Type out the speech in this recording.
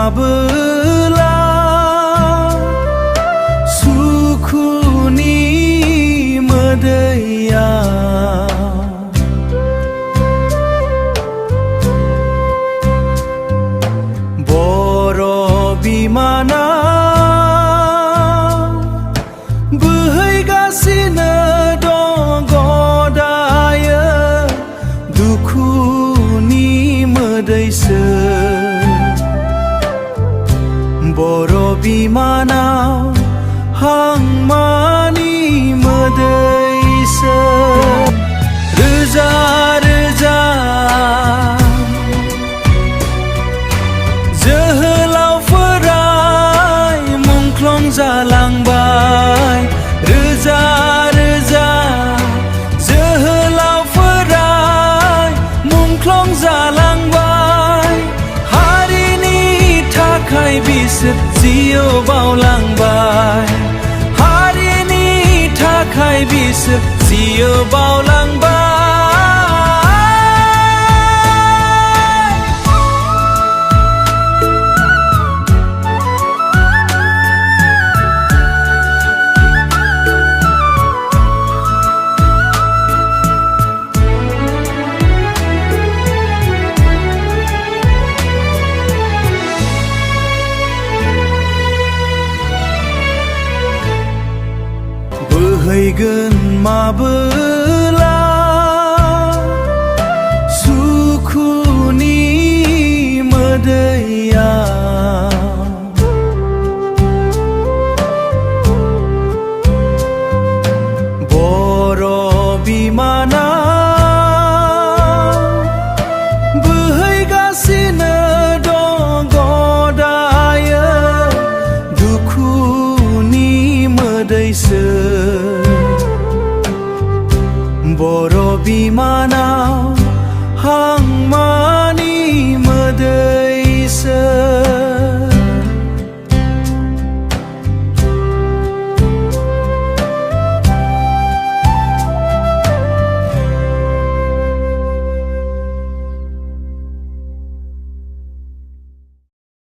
माबोला सुखुनि मोदैया बर' बिमाना बोहैगासिनो दं गदायो दुखुनि मोदैसो बर' बिमानाव हांमानि मोदैसो रोजा रोजा जोहोलावफोरा मुंख्लं जालांबाय रोजा रोजा जोहोलावफोरा मुंख्लं जालांबाय हारिनि थाखाय बिसोर जिउ बावलांबाय हारिनि थाखाय बिसोर जिउ बावलांबाय बोहैगोन माबोला सुखुनि मोदैया बर' बिमाना बोहैगासिनो दं गदायो दुखुनि मोदैसो बर' बिमाना